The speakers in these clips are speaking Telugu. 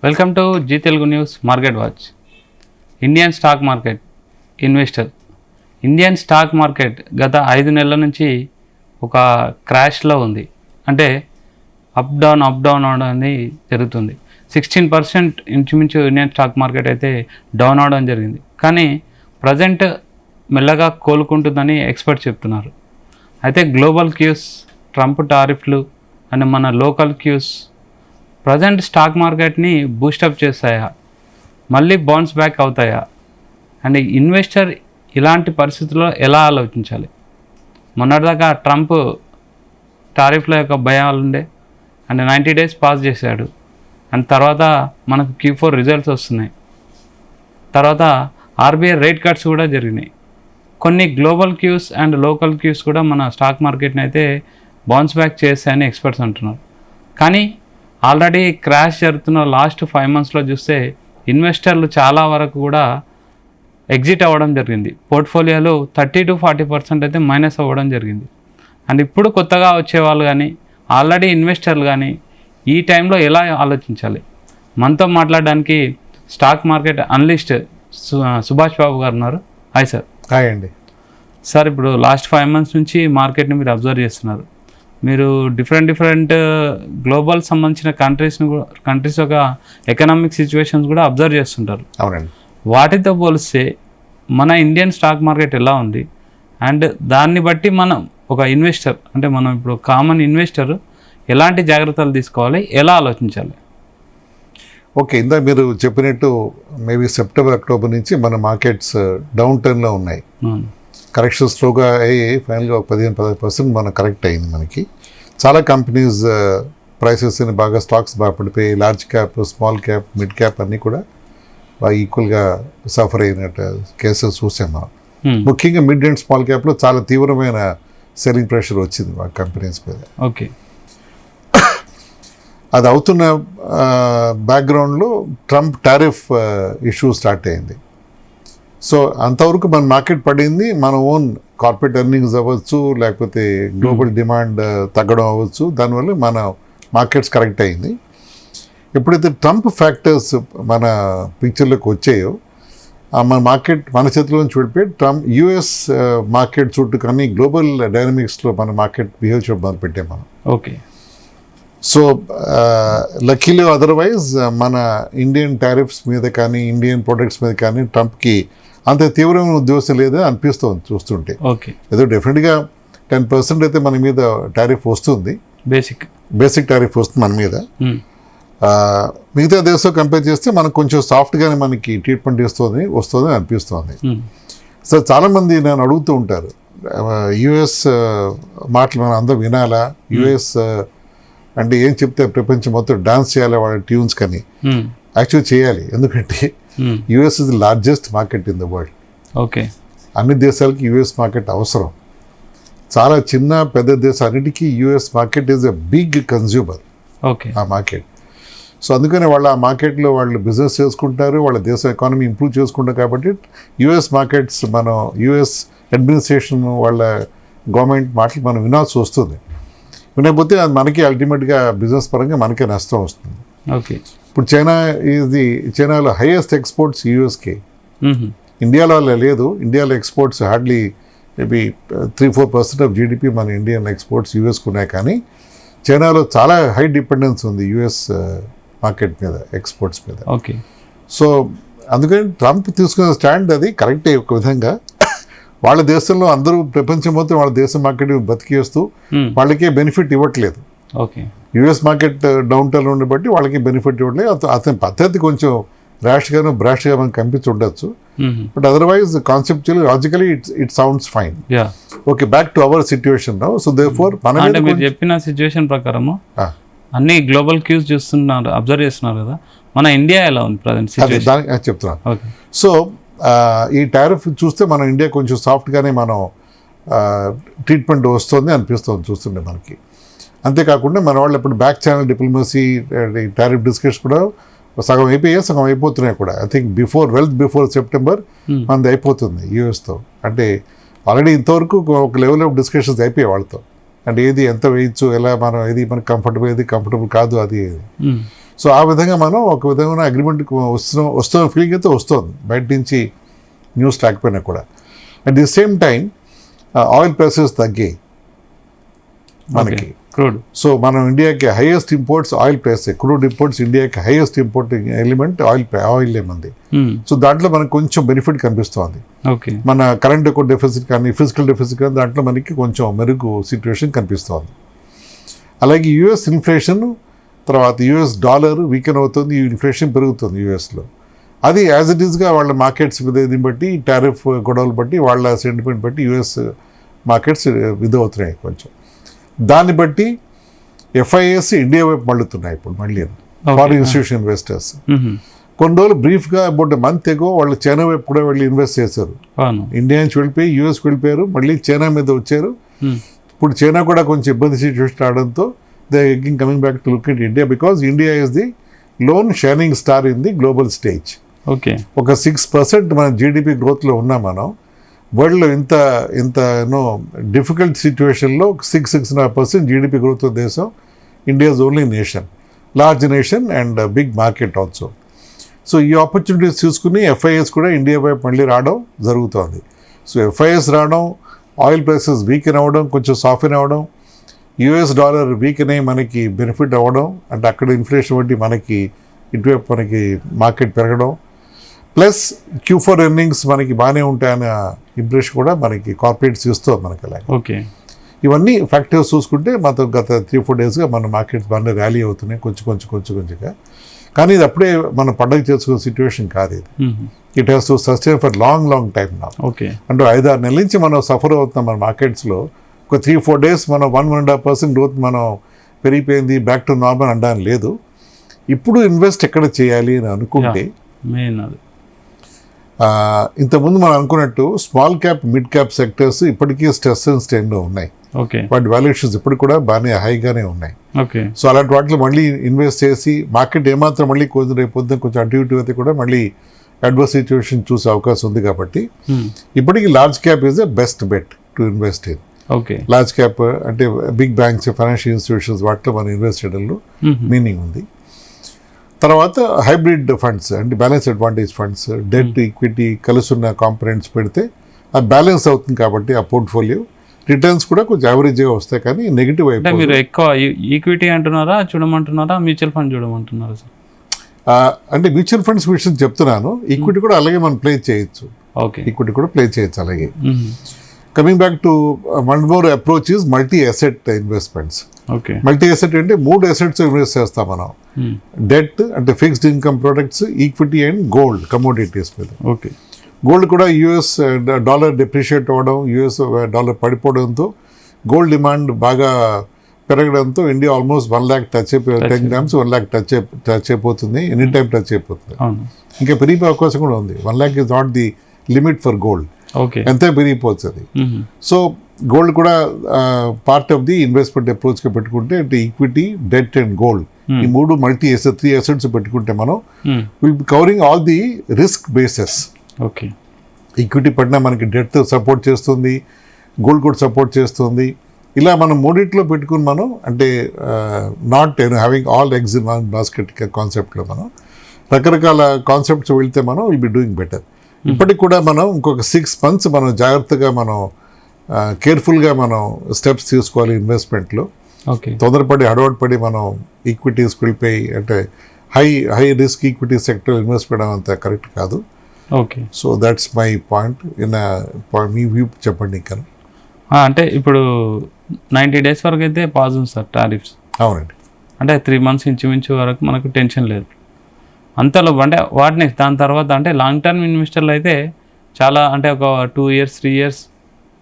Welcome to Zee Telugu news market watch. Indian stock market investor. Indian stock market గత 5 నెలల నుంచి ఒక క్రాష్లో ఉంది. అంటే అప్ డౌన్ అవడం జరుగుతుంది. 16% ఇంచుమించు ఇండియన్ స్టాక్ మార్కెట్ అయితే డౌన్ అవడం జరిగింది. కానీ ప్రజెంట్ మెల్లగా కోలుకుంటుందని ఎక్స్పర్ట్స్ చెప్తున్నారు. అయితే గ్లోబల్ క్యూస్, ట్రంప్ టారిఫ్లు అండ్ మన లోకల్ క్యూస్ ప్రజెంట్ స్టాక్ మార్కెట్ని బూస్టప్ చేస్తాయా, మళ్ళీ బౌన్స్ బ్యాక్ అవుతాయా, అండ్ ఇన్వెస్టర్ ఇలాంటి పరిస్థితుల్లో ఎలా ఆలోచించాలి? మొన్నటిదాకా ట్రంప్ టారిఫ్ల యొక్క భయాలు ఉండే అండ్ 90 days పాస్ చేశాడు. అండ్ తర్వాత మనకు Q4 రిజల్ట్స్ వస్తున్నాయి. తర్వాత RBI రేట్ కట్స్ కూడా జరిగినాయి. కొన్ని global cues and local cues కూడా మన స్టాక్ మార్కెట్ని అయితే బౌన్స్ బ్యాక్ చేస్తాయని ఎక్స్పర్ట్స్ అంటున్నారు. కానీ ఆల్రెడీ క్రాష్ జరుగుతున్న లాస్ట్ 5 monthsలో చూస్తే ఇన్వెస్టర్లు చాలా వరకు కూడా ఎగ్జిట్ అవ్వడం జరిగింది. పోర్ట్ఫోలియోలో 30 to 40% అయితే మైనస్ అవ్వడం జరిగింది. అండ్ ఇప్పుడు కొత్తగా వచ్చేవాళ్ళు కానీ ఆల్రెడీ ఇన్వెస్టర్లు కానీ ఈ టైంలో ఎలా ఆలోచించాలి? మనతో మాట్లాడడానికి stock market analyst Subhash Babu గారు ఉన్నారు. Hi sir. హాయ్ అండి. సార్, ఇప్పుడు లాస్ట్ 5 months నుంచి మార్కెట్ని మీరు అబ్జర్వ్ చేస్తున్నారు. మీరు డిఫరెంట్ గ్లోబల్ సంబంధించిన కంట్రీస్ యొక్క ఎకనామిక్ సిచ్యువేషన్స్ కూడా అబ్జర్వ్ చేస్తుంటారు. అవునండి. వాటితో పోలిస్తే మన ఇండియన్ స్టాక్ మార్కెట్ ఎలా ఉంది, అండ్ దాన్ని బట్టి మనం ఒక ఇన్వెస్టర్, అంటే మనం ఇప్పుడు కామన్ ఇన్వెస్టర్ ఎలాంటి జాగ్రత్తలు తీసుకోవాలి, ఎలా ఆలోచించాలి? ఓకే, ఇందాక మీరు చెప్పినట్టు మేబీ సెప్టెంబర్, అక్టోబర్ నుంచి మన మార్కెట్స్ డౌన్ టర్న్లో ఉన్నాయి. కరెక్షన్ స్లోగా అయ్యి ఫైనల్గా ఒక 15% మన కరెక్ట్ అయింది. మనకి చాలా కంపెనీస్ ప్రైసెస్ని బాగా, స్టాక్స్ బాగా పడిపోయి, large cap, small cap, mid cap అన్నీ కూడా బాగా ఈక్వల్గా సఫర్ అయినట్టు కేసెస్ చూసాం మనం. ముఖ్యంగా మిడ్ అండ్ స్మాల్ క్యాప్లో చాలా తీవ్రమైన సెల్లింగ్ ప్రెషర్ వచ్చింది మా కంపెనీస్ మీద. ఓకే, అది అవుతున్న బ్యాక్గ్రౌండ్లో ట్రంప్ టారిఫ్ ఇష్యూ స్టార్ట్ అయింది. సో అంతవరకు మన మార్కెట్ పడింది, మన ఓన్ కార్పొరేట్ ఎర్నింగ్స్ అవ్వచ్చు, లేకపోతే గ్లోబల్ డిమాండ్ తగ్గడం అవ్వచ్చు, దానివల్ల మన మార్కెట్స్ కరెక్ట్ అయింది. ఎప్పుడైతే ట్రంప్ ఫ్యాక్టర్స్ మన పిక్చర్లోకి వచ్చాయో మన మార్కెట్ మన చేతిలో నుంచి వెళ్ళిపోయి ట్రంప్ యూఎస్ మార్కెట్ చుట్టూ కానీ గ్లోబల్ డైనమిక్స్లో మన మార్కెట్ బిహేవ్ చేయడం మొదలుపెట్టాం మనం. ఓకే. సో లక్కీలీ అదర్వైజ్ మన ఇండియన్ టారిఫ్స్ మీద కానీ ఇండియన్ ప్రొడక్ట్స్ మీద కానీ ట్రంప్కి అంత తీవ్రమైన ఉద్దేశం లేదని అనిపిస్తుంది చూస్తుంటే. ఓకే, ఏదో డెఫినెట్గా 10% అయితే మన మీద టారిఫ్ వస్తుంది, బేసిక్ టారిఫ్ వస్తుంది మన మీద. మిగతా దేశం కంపేర్ చేస్తే మనకు కొంచెం సాఫ్ట్గానే మనకి ట్రీట్మెంట్ వస్తుంది అనిపిస్తుంది. సో చాలామంది నన్ను అడుగుతూ ఉంటారు, యుఎస్ మాటలు మనం అందరూ వినాలా, యుఎస్ అంటే ఏం చెప్తే ప్రపంచం మొత్తం డాన్స్ చేయాలి వాళ్ళ ట్యూన్స్ కానీ. యాక్చువల్ చేయాలి, ఎందుకంటే US is the largest market in the world. Okay, అన్ని దేశాలకి యుఎస్ మార్కెట్ అవసరం. చాలా చిన్న పెద్ద దేశాలన్నిటికీ US market is a big consumer. Okay, ఆ మార్కెట్. సో అందుకని వాళ్ళు ఆ మార్కెట్లో వాళ్ళు బిజినెస్ చేసుకుంటారు, వాళ్ళ దేశ ఎకానమీ ఇంప్రూవ్ చేసుకుంటారు. కాబట్టి యుఎస్ మార్కెట్స్ మనం యుఎస్ అడ్మినిస్ట్రేషన్ వాళ్ళ గవర్నమెంట్ మాటలు మనం వినాల్సి వస్తుంది. వినకపోతే అది మనకి అల్టిమేట్గా బిజినెస్ పరంగా మనకే నష్టం వస్తుంది. ఓకే. ఇప్పుడు చైనాలో హైయెస్ట్ ఎక్స్పోర్ట్స్ యూఎస్కి. ఇండియాలో లేదు. ఇండియాలో exports hardly maybe 3-4% of GDP మన ఇండియన్ ఎక్స్పోర్ట్స్ యూఎస్కి ఉన్నాయి. కానీ చైనాలో చాలా హై డిపెండెన్స్ ఉంది యుఎస్ మార్కెట్ మీద, ఎక్స్పోర్ట్స్ మీద. ఓకే. సో అందుకని ట్రంప్ తీసుకున్న స్టాండ్ అది కరెక్టే ఒక విధంగా. వాళ్ళ దేశంలో అందరూ ప్రపంచం మొత్తం వాళ్ళ దేశం మార్కెట్ బతికేస్తూ వాళ్ళకే బెనిఫిట్ ఇవ్వట్లేదు. Okay. US market down turn ఉండి బట్టి వాళ్ళకి బెనిఫిట్ ఇవ్వట్లేదు. అతని పద్ధతి కొంచెం ర్యాష్గాను బ్రాష్గా మనకు కనిపించి ఉండొచ్చు. But otherwise conceptual logically it sounds fine. Okay, back to our situation now. So therefore అంటే మీరు చెప్పిన సిచ్యువేషన్ ప్రకారము అన్ని గ్లోబల్ క్యూస్ చూస్తున్నారు, అబ్జర్వ్ చేస్తున్నారు కదా, మన ఇండియా ఎలా ఉంది ప్రజెంట్ సిచ్యువేషన్? దానికి చెప్తున్నాను. సో ఈ టారిఫ్ చూస్తే మన ఇండియా కొంచెం సాఫ్ట్గానే మనం ట్రీట్మెంట్ వస్తుంది అనిపిస్తుంది చూస్తుండే మనకి. అంతేకాకుండా మన వాళ్ళు ఇప్పుడు back channel diplomacy, tariff discussion కూడా సగం అయిపోయాయి, సగం అయిపోతున్నాయి కూడా. ఐ థింక్ బిఫోర్ సెప్టెంబర్ మనది అయిపోతుంది యూఎస్తో. అంటే ఆల్రెడీ ఇంతవరకు ఒక లెవెల్ ఆఫ్ డిస్కషన్స్ అయిపోయాయి వాళ్ళతో. అంటే ఏది ఎంత వేయచ్చు, ఎలా మనం ఏది మనకు కంఫర్టబుల్, ఏది కంఫర్టబుల్ కాదు, అది. సో ఆ విధంగా మనం ఒక విధమైన అగ్రిమెంట్కి వస్తున్న ఫీలింగ్ అయితే వస్తుంది బయట నుంచి న్యూస్ రాకపోయినా కూడా. At the same time oil prices తగ్గాయి మనకి. క్రూడ్. సో మనం ఇండియాకి highest imports oil price, crude imports ఇండియాకి హైయెస్ట్ ఇంపోర్టింగ్ ఎలిమెంట్ ఆయిల్ ఏమంది. సో దాంట్లో మనకు కొంచెం బెనిఫిట్ కనిపిస్తుంది. ఓకే. మన కరెంట్ ఎక్కువ డెఫిసిట్ కానీ ఫిజికల్ డెఫిసిట్ కానీ దాంట్లో మనకి కొంచెం మెరుగు సిచ్యువేషన్ కనిపిస్తుంది. అలాగే యుఎస్ ఇన్ఫ్లేషన్, తర్వాత యుఎస్ డాలర్ వీకెన్ అవుతుంది, ఇన్ఫ్లేషన్ పెరుగుతుంది యుఎస్లో. అది యాజ్ ఇట్ ఈస్గా వాళ్ళ మార్కెట్స్ దీన్ని బట్టి, టారిఫ్ గొడవలు బట్టి, వాళ్ళ సెంటిమెంట్ బట్టి యుఎస్ మార్కెట్స్ ఇదవుతున్నాయి కొంచెం. దాన్ని బట్టి ఎఫ్ఐఎస్ ఇండియా వైపు మళ్ళుతున్నాయి ఇప్పుడు మళ్ళీ ఫారిన్ ఇన్స్టిట్యూషన్ ఇన్వెస్టర్స్. కొన్ని రోజులు బ్రీఫ్గా అబౌట్ మంత్ ఎగో వాళ్ళు చైనా వైపు కూడా వెళ్ళి ఇన్వెస్ట్ చేశారు. ఇండియా నుంచి వెళ్ళిపోయి యూఎస్కి వెళ్ళిపోయారు, మళ్ళీ చైనా మీద వచ్చారు. ఇప్పుడు చైనా కూడా కొంచెం ఇబ్బంది సిచ్యువేషన్ రావడంతో they again coming back to look at India, because India is the loan shining star in the global stage. Okay. ఒక 6% మన జీడిపి గ్రోత్లో ఉన్నాం మనం. వరల్డ్లో ఇంత డిఫికల్ట్ సిచ్యువేషన్లో 6.5% జీడిపి గ్రోత్ దేశం India is only nation, large nation and big market also. So ఈ ఆపర్చునిటీస్ చూసుకుని ఎఫ్ఐఎస్ కూడా ఇండియా వైపు మళ్ళీ రావడం జరుగుతుంది. సో ఎఫ్ఐఎస్ రావడం, ఆయిల్ ప్రైసెస్ వీకెన్ అవ్వడం, కొంచెం సాఫ్ట్ అవ్వడం, యుఎస్ డాలర్ వీకెన్ అయ్యి మనకి బెనిఫిట్ అవ్వడం, అంటే అక్కడ ఇన్ఫ్లేషన్ బట్టి మనకి ఇటువైపు మనకి మార్కెట్ పెరగడం, ప్లస్ Q4 ఎర్నింగ్స్ మనకి బాగానే ఉంటాయన్న ఇంప్రెషన్ కూడా మనకి కార్పొరేట్స్ ఇస్తుంది మనకి. అలాగే ఓకే. ఇవన్నీ ఫ్యాక్టర్స్ చూసుకుంటే మాత్రం గత 3-4 డేస్గా మన మార్కెట్స్ బాగానే ర్యాలీ అవుతున్నాయి కొంచెంగా. కానీ ఇది అప్పుడే మనం పండగ చేసుకునే సిచ్యువేషన్ కాదు ఇది. It has to sustain for long time నా. ఓకే. అంటే 5-6 నెలల నుంచి మనం సఫర్ అవుతున్నాం మన మార్కెట్స్లో. ఒక 3-4 డేస్ మనం 1.5% గ్రోత్ మనం పెరిగిపోయింది, బ్యాక్ టు నార్మల్ అనడానికి లేదు. ఇప్పుడు ఇన్వెస్ట్ ఎక్కడ చేయాలి అని అనుకుంటే మెయిన్ అది ఇంతకుముందు మనం అనుకున్నట్టు small cap, mid cap sectors ఇప్పటికీ స్ట్రెస్ అండ్ స్ట్రెయిన్లో ఉన్నాయి. ఓకే. వాటి వాల్యుయేషన్స్ ఇప్పుడు కూడా బాగానే హైగానే ఉన్నాయి. ఓకే. సో అలాంటి వాటిలో మళ్ళీ ఇన్వెస్ట్ చేసి మార్కెట్ ఏమాత్రం మళ్ళీ కొంచెం రేపు పొద్దున కొంచెం అటు ఇటు అయితే కూడా మళ్ళీ అడ్వర్స్ సిచ్యువేషన్ చూసే అవకాశం ఉంది. కాబట్టి ఇప్పటికీ large cap is a best bet to invest in. Okay. Large cap అంటే బిగ్ బ్యాంక్స్, ఫైనాన్షియల్ ఇన్స్టిట్యూషన్స్ వాటిలో మనం ఇన్వెస్ట్ చేయడంలో మీనింగ్ ఉంది. తర్వాత హైబ్రిడ్ ఫండ్స్ అంటే balance advantage funds, debt equity కలుసున్న కాంపనెంట్స్ పెడితే అది బ్యాలెన్స్ అవుతుంది. కాబట్టి ఆ పోర్ట్ఫోలియో రిటర్న్స్ కూడా కొంచెం యావరేజ్గా వస్తాయి, కానీ నెగిటివ్ అంటే మీరు ఎక్కువ ఈక్విటీ అంటున్నారా చూడమంటున్నారా, మ్యూచువల్ ఫండ్ చూడమంటున్నారా సార్? అంటే మ్యూచువల్ ఫండ్స్ విషయం చెప్తున్నాను. ఈక్విటీ కూడా అలాగే మనం ప్లే చేయొచ్చు. ఓకే. ఈక్విటీ కూడా ప్లే చేయొచ్చు అలాగే. Coming back to one more approach is multi asset investments. Okay. Multi asset అంటే 3 అసెట్స్ ఇన్వెస్ట్ చేస్తాం మనం. డెట్ అంటే fixed income products, equity and gold commodities మీద. ఓకే. గోల్డ్ కూడా యుఎస్ డాలర్ డిప్రిషియేట్ అవ్వడం, యుఎస్ డాలర్ పడిపోవడంతో గోల్డ్ డిమాండ్ బాగా పెరగడంతో ఇండియా ఆల్మోస్ట్ 1 lakh టచ్ అయిపోయి 10 grams 1 lakh టచ్ అయిపోతుంది, ఎనీ టైం టచ్ అయిపోతుంది. ఇంకా పెరిగిపోయే అవకాశం కూడా ఉంది. 1 lakh is not the limit for gold. Okay. ఎంతే పెరిగిపోతుంది. సో గోల్డ్ కూడా పార్ట్ ఆఫ్ ది ఇన్వెస్ట్మెంట్ అప్రోచ్గా పెట్టుకుంటే అంటే ఈక్విటీ, డెట్ అండ్ గోల్డ్ ఈ 3 మల్టీ 3 అసెట్స్ పెట్టుకుంటే మనం will be covering all the risk bases. Okay. Equity పడినా మనకి డెట్ సపోర్ట్ చేస్తుంది, గోల్డ్ కూడా సపోర్ట్ చేస్తుంది. ఇలా మనం 3 పెట్టుకుని మనం అంటే not having all eggs in one basket కాన్సెప్ట్లో మనం రకరకాల కాన్సెప్ట్స్ వెళ్తే మనం విల్ బి డూయింగ్ బెటర్. ఇప్పటికి కూడా మనం ఇంకొక 6 months మనం జాగ్రత్తగా మనం కేర్ఫుల్గా మనం స్టెప్స్ తీసుకోవాలి ఇన్వెస్ట్మెంట్లో. ఓకే. తొందరపడి హడవడపడి మనం ఈక్విటీస్కి వెళ్ళిపోయి అంటే high risk equity sector invest చేయడం అంత కరెక్ట్ కాదు. Okay. So that's my point. Me view చెప్పండి ఇంకా. అంటే ఇప్పుడు 90 days వరకు అయితే పాజ్ ఉంది సార్ టారిఫ్స్. అవునండి. అంటే 3 months ఇంచుమించు వరకు మనకు టెన్షన్ లేదు అంతలో. అంటే వాటిని దాని తర్వాత అంటే లాంగ్ టర్మ్ ఇన్వెస్టర్లు అయితే చాలా అంటే ఒక 2 years 3 years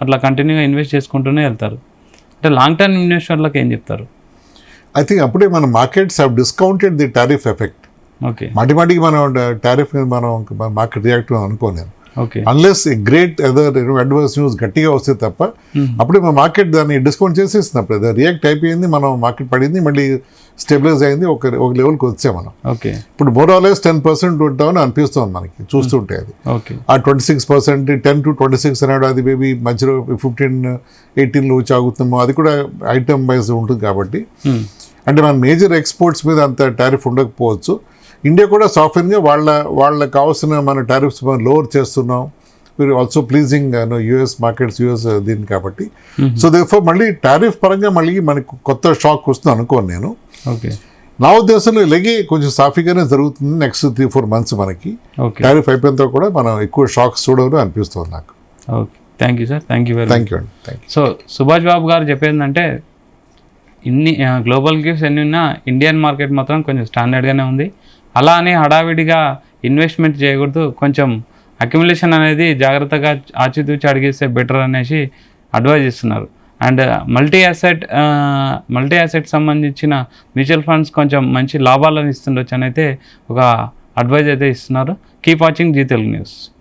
అట్లా కంటిన్యూగా ఇన్వెస్ట్ చేసుకుంటూనే వెళ్తారు. అంటే లాంగ్ టర్మ్ ఇన్వెస్టర్లకు ఏం చెప్తారు? ఐ థింక్ అప్పుడే మన markets have discounted the tariff effect. Okay. మాటికి మనం టారిఫ్ మనం మార్కెట్ రియాక్ట్ అనుకోలేము. Okay. Unless great other adverse news గట్టిగా వస్తే తప్ప అప్పుడే మా మార్కెట్ దాన్ని డిస్కౌంట్ చేసేస్తుంది. అప్పుడు అది రియాక్ట్ అయిపోయింది, మనం మార్కెట్ పడింది, మళ్ళీ స్టెబిలైజ్ అయింది, ఒక లెవెల్కి వచ్చాం మనం. ఓకే. ఇప్పుడు మోర్ ఆర్ లెస్ 10% ఉంటామని అనిపిస్తుంది మనకి చూస్తుంటే. అది ఓకే. ఆ 26%, 10 to 26 అన్నాడు, అది మేబీ మధ్యలో 15-18లో వచ్చి ఆగుతున్నామో, అది కూడా ఐటమ్ వైజ్ ఉంటుంది కాబట్టి. అంటే మన మేజర్ ఎక్స్పోర్ట్స్ మీద అంత టారిఫ్ ఉండకపోవచ్చు. ఇండియా కూడా సాఫ్ట్వేర్గా వాళ్ళకి కావాల్సిన మన టారిఫ్స్ మనం లోవర్ చేస్తున్నాం. మీరు also pleasing US markets, US దీన్ని కాబట్టి. సో దేర్ఫోర్ మళ్ళీ టారిఫ్ పరంగా మళ్ళీ మనకు కొత్త షాక్ వస్తుంది అనుకోను నేను. ఓకే. నా ఉద్దేశంలో ఇలాగే కొంచెం సాఫీగానే జరుగుతుంది నెక్స్ట్ 3-4 months మనకి. ఓకే. టారిఫ్ అయిపోయిన తర్వాత కూడా మనం ఎక్కువ షాక్స్ చూడవని అనిపిస్తుంది నాకు. Okay. Thank you sir. Thank you very thank you అండి. Thank you. So Subhash Babu garu చెప్పేందంటే ఇన్ని గ్లోబల్ గిఫ్ట్స్ ఎన్ని ఉన్నా ఇండియన్ మార్కెట్ మాత్రం కొంచెం స్టాండర్డ్గానే ఉంది. అలా అని హడావిడిగా ఇన్వెస్ట్మెంట్ చేయకూడదు, కొంచెం అక్యుములేషన్ అనేది జాగ్రత్తగా ఆచితూచి అడిగిస్తే బెటర్ అనేసి అడ్వైజ్ ఇస్తున్నారు. అండ్ మల్టీ యాసెట్ సంబంధించిన మ్యూచువల్ ఫండ్స్ కొంచెం మంచి లాభాలను ఇస్తుండొచ్చు అని అయితే ఒక అడ్వైజ్ అయితే ఇస్తున్నారు. Keep watching Zee Telugu news.